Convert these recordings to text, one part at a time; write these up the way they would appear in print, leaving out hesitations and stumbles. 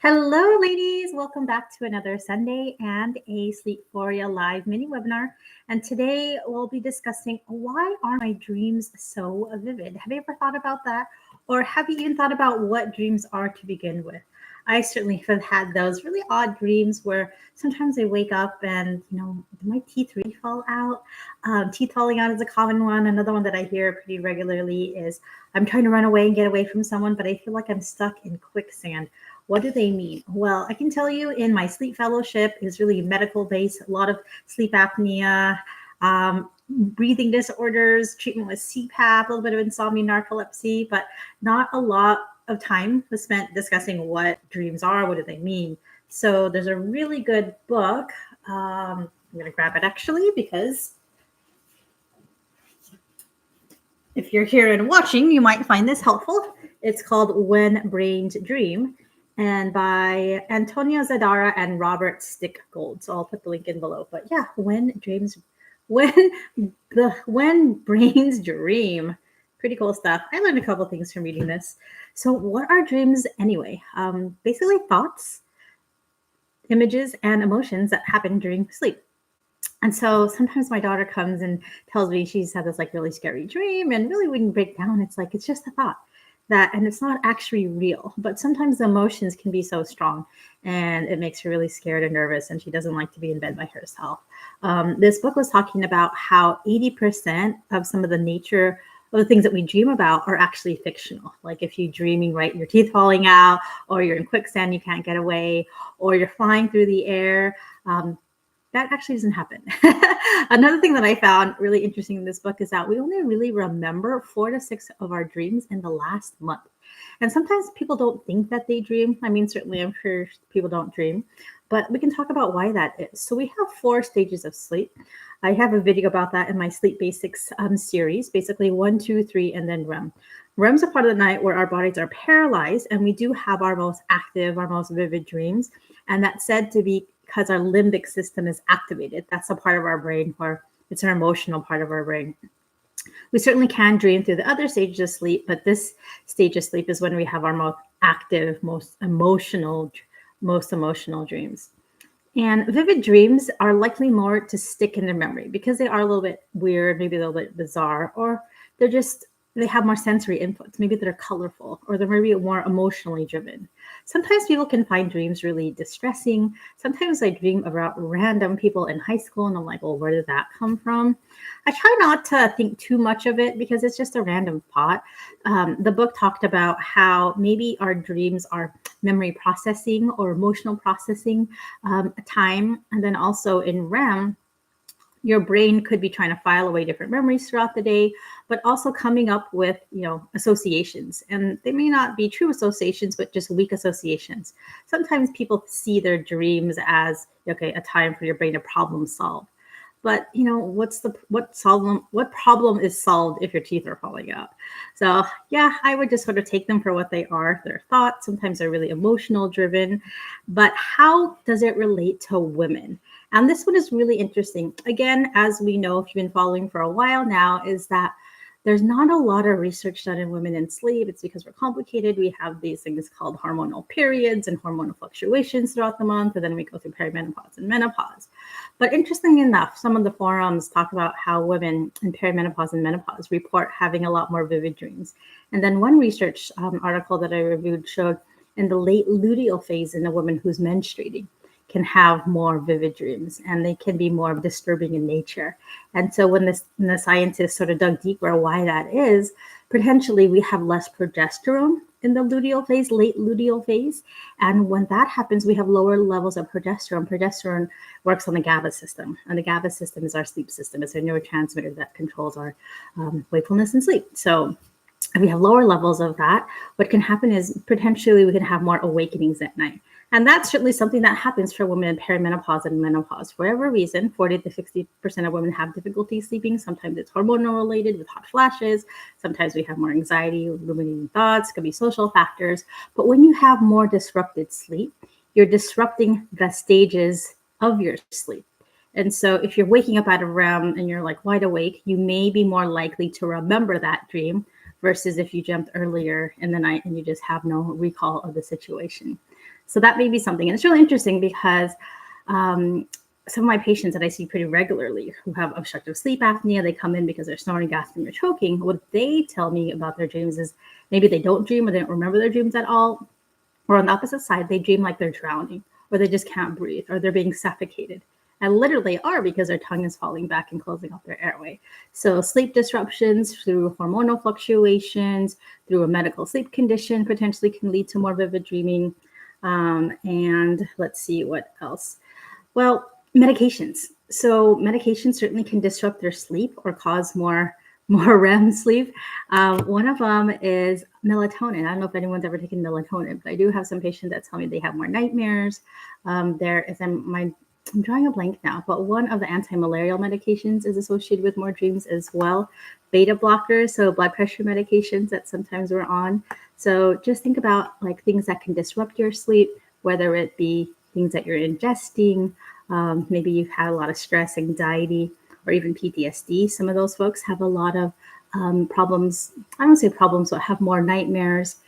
Hello, ladies. Welcome back to another Sunday and a Sleephoria live mini webinar. And today we'll be discussing why are my dreams so vivid? Have you ever thought about that? Or have you even thought about what dreams are to begin with? I certainly have had those really odd dreams where sometimes I wake up and, my teeth really fall out. Teeth falling out is a common one. Another one that I hear pretty regularly is I'm trying to run away and get away from someone, but I feel like I'm stuck in quicksand. What do they mean? Well, I can tell you in my sleep fellowship is really medical based, a lot of sleep apnea, breathing disorders, treatment with CPAP, a little bit of insomnia, narcolepsy, but not a lot of time was spent discussing what dreams are, what do they mean. So there's a really good book. I'm going to grab it actually because if you're here and watching, you might find this helpful. It's called When Brains Dream, and by Antonio Zadara and Robert Stickgold. So I'll put the link in below. But yeah, when brains dream. Pretty cool stuff. I learned a couple things from reading this. So what are dreams anyway? Basically thoughts, images, and emotions that happen during sleep. And so sometimes my daughter comes and tells me she's had this like really scary dream, and really when you break down, it's like, it's just a thought. And it's not actually real, but sometimes the emotions can be so strong and it makes her really scared and nervous, and she doesn't like to be in bed by herself. This book was talking about how 80% of some of the nature of the things that we dream about are actually fictional. Like if you're dreaming, right, your teeth falling out, or you're in quicksand, you can't get away, or you're flying through the air. That actually doesn't happen. Another thing that I found really interesting in this book is that we only really remember 4 to 6 of our dreams in the last month. And sometimes people don't think that they dream. I mean, certainly I'm sure people don't dream, but we can talk about why that is. So we have 4 stages of sleep. I have a video about that in my Sleep Basics series, basically 1, 2, 3, and then REM. REM's a part of the night where our bodies are paralyzed and we do have our most active, our most vivid dreams. And that's said to be because our limbic system is activated. That's a part of our brain where it's an emotional part of our brain. We certainly can dream through the other stages of sleep, but this stage of sleep is when we have our most active, most emotional dreams. And vivid dreams are likely more to stick in their memory because they are a little bit weird, maybe a little bit bizarre, or they have more sensory inputs. Maybe they're colorful, or they're maybe more emotionally driven. Sometimes people can find dreams really distressing. Sometimes I dream about random people in high school and I'm like, well, where did that come from? I try not to think too much of it because it's just a random thought. The book talked about how maybe our dreams are memory processing or emotional processing time. And then also in REM, your brain could be trying to file away different memories throughout the day, but also coming up with, associations. And they may not be true associations, but just weak associations. Sometimes people see their dreams as, a time for your brain to problem solve. But what problem is solved if your teeth are falling out? So yeah, I would just sort of take them for what they are. They're thoughts. Sometimes they're really emotional driven. But how does it relate to women? And this one is really interesting. Again, as we know, if you've been following for a while now, is that there's not a lot of research done in women in sleep. It's because we're complicated. We have these things called hormonal periods and hormonal fluctuations throughout the month, and then we go through perimenopause and menopause. But interestingly enough, some of the forums talk about how women in perimenopause and menopause report having a lot more vivid dreams. And then one research article that I reviewed showed in the late luteal phase in a woman who's menstruating can have more vivid dreams, and they can be more disturbing in nature. And so when the scientists sort of dug deeper why that is, potentially we have less progesterone in the luteal phase, late luteal phase. And when that happens, we have lower levels of progesterone. Progesterone works on the GABA system, and the GABA system is our sleep system. It's a neurotransmitter that controls our wakefulness and sleep. So if we have lower levels of that, what can happen is potentially we can have more awakenings at night. And that's certainly something that happens for women in perimenopause and menopause. For whatever reason, 40 to 60% of women have difficulty sleeping. Sometimes it's hormonal related with hot flashes. Sometimes we have more anxiety, ruminating thoughts, could be social factors. But when you have more disrupted sleep, you're disrupting the stages of your sleep. And so if you're waking up out of REM and you're like wide awake, you may be more likely to remember that dream versus if you jumped earlier in the night and you just have no recall of the situation. So that may be something. And it's really interesting because some of my patients that I see pretty regularly who have obstructive sleep apnea, they come in because they're snoring, gasping, or choking. What they tell me about their dreams is maybe they don't dream or they don't remember their dreams at all. Or on the opposite side, they dream like they're drowning or they just can't breathe or they're being suffocated. And literally are because their tongue is falling back and closing off their airway. So sleep disruptions through hormonal fluctuations, through a medical sleep condition potentially can lead to more vivid dreaming. And let's see what else. Well, medications. So medications certainly can disrupt their sleep or cause more REM sleep. One of them is melatonin. I don't know if anyone's ever taken melatonin, but I do have some patients that tell me they have more nightmares. There is I'm drawing a blank now, but one of the anti-malarial medications is associated with more dreams as well. Beta blockers, so blood pressure medications that sometimes we're on. So just think about like things that can disrupt your sleep, whether it be things that you're ingesting. Maybe you've had a lot of stress, anxiety, or even PTSD. Some of those folks have a lot of problems. I don't say problems, but have more nightmares.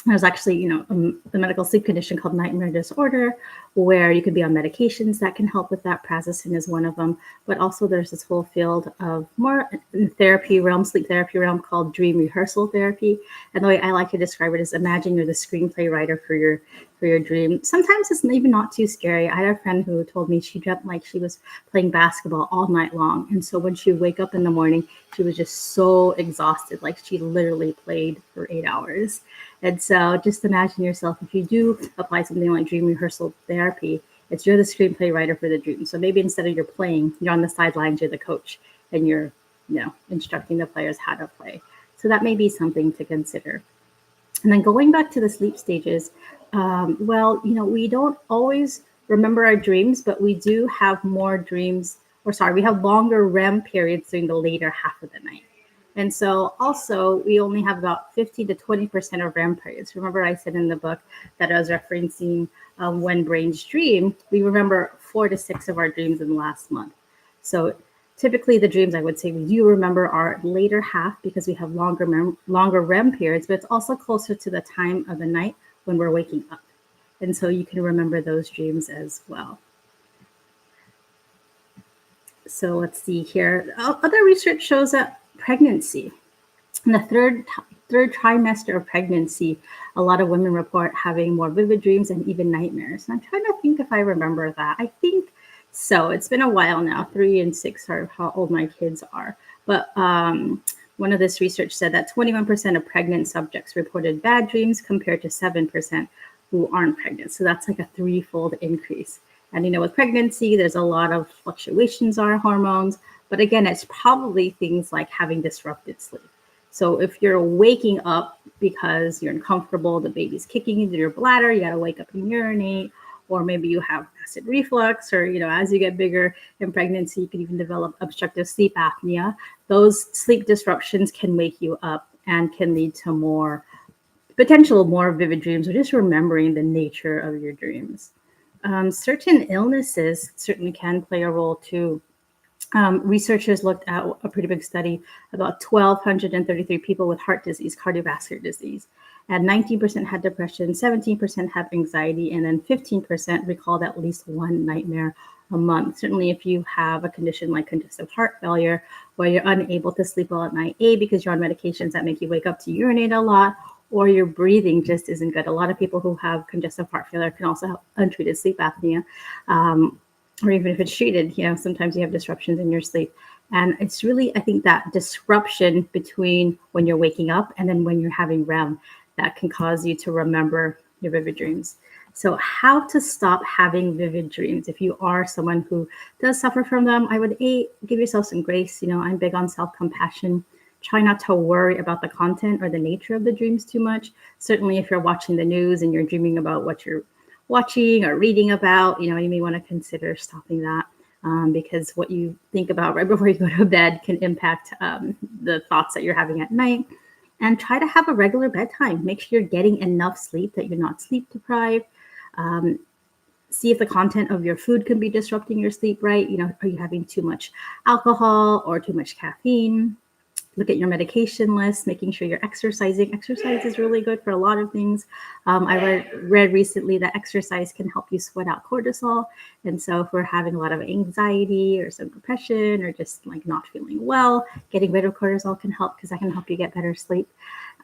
There's actually, the medical sleep condition called nightmare disorder, where you can be on medications that can help with that. Prazosin is one of them. But also there's this whole field of more therapy realm, sleep therapy realm called dream rehearsal therapy. And the way I like to describe it is imagine you're the screenplay writer for your dream. Sometimes it's even not too scary. I had a friend who told me she dreamt like she was playing basketball all night long. And so when she would wake up in the morning, she was just so exhausted, like she literally played for 8 hours. And so just imagine yourself, if you do apply something like dream rehearsal therapy, you're the screenplay writer for the dream. So maybe instead of you're playing, you're on the sidelines, you're the coach, and you're, instructing the players how to play. So that may be something to consider. And then going back to the sleep stages, we don't always remember our dreams, but we do have more dreams, we have longer REM periods during the later half of the night. And so also we only have about 15 to 20% of REM periods. Remember I said in the book that I was referencing when brains dream, we remember 4 to 6 of our dreams in the last month. So typically the dreams I would say we do remember are later half because we have longer REM periods, but it's also closer to the time of the night when we're waking up. And so you can remember those dreams as well. So let's see here. Other research shows that pregnancy, in the third trimester of pregnancy, a lot of women report having more vivid dreams and even nightmares. And I'm trying to think if I remember that. I think so. It's been a while now. 3 and 6 are how old my kids are. But one of this research said that 21% of pregnant subjects reported bad dreams compared to 7% who aren't pregnant. So that's like a 3-fold increase. And, with pregnancy, there's a lot of fluctuations in our hormones. But again, it's probably things like having disrupted sleep. So if you're waking up because you're uncomfortable, the baby's kicking into your bladder, you got to wake up and urinate, or maybe you have acid reflux, or, as you get bigger in pregnancy, you can even develop obstructive sleep apnea. Those sleep disruptions can wake you up and can lead to more vivid dreams, or just remembering the nature of your dreams. Certain illnesses certainly can play a role too. Researchers looked at a pretty big study, about 1,233 people with heart disease, cardiovascular disease, and 19% had depression, 17% have anxiety, and then 15% recalled at least one nightmare a month. Certainly, if you have a condition like congestive heart failure, where you're unable to sleep well at night, because you're on medications that make you wake up to urinate a lot, or your breathing just isn't good. A lot of people who have congestive heart failure can also have untreated sleep apnea. Or even if it's treated, sometimes you have disruptions in your sleep. And it's really, I think, that disruption between when you're waking up and then when you're having REM that can cause you to remember your vivid dreams. So how to stop having vivid dreams? If you are someone who does suffer from them, I would give yourself some grace. I'm big on self-compassion. Try not to worry about the content or the nature of the dreams too much. Certainly if you're watching the news and you're dreaming about what you're watching or reading about, you may want to consider stopping that because what you think about right before you go to bed can impact the thoughts that you're having at night. And try to have a regular bedtime. Make sure you're getting enough sleep, that you're not sleep deprived. See if the content of your food can be disrupting your sleep, right? Are you having too much alcohol or too much caffeine? look at your medication list, making sure you're exercising. Exercise is really good for a lot of things. I read recently that exercise can help you sweat out cortisol. And so if we're having a lot of anxiety or some depression or just like not feeling well, getting rid of cortisol can help because that can help you get better sleep.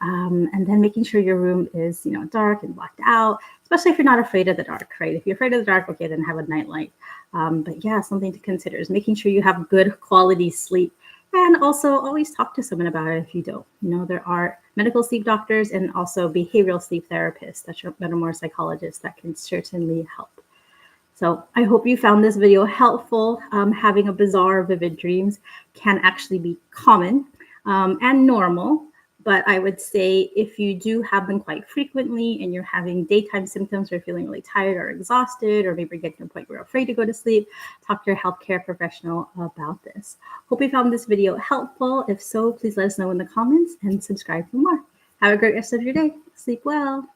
And then making sure your room is, dark and blacked out, especially if you're not afraid of the dark, right? If you're afraid of the dark, okay, then have a nightlight. But yeah, something to consider is making sure you have good quality sleep. And also always talk to someone about it if you don't. There are medical sleep doctors and also behavioral sleep therapists that are more psychologists that can certainly help. So I hope you found this video helpful. Having a bizarre, vivid dreams can actually be common and normal. But I would say if you do have them quite frequently and you're having daytime symptoms or feeling really tired or exhausted, or maybe you're getting to a point where you're afraid to go to sleep, talk to your healthcare professional about this. Hope you found this video helpful. If so, please let us know in the comments and subscribe for more. Have a great rest of your day. Sleep well.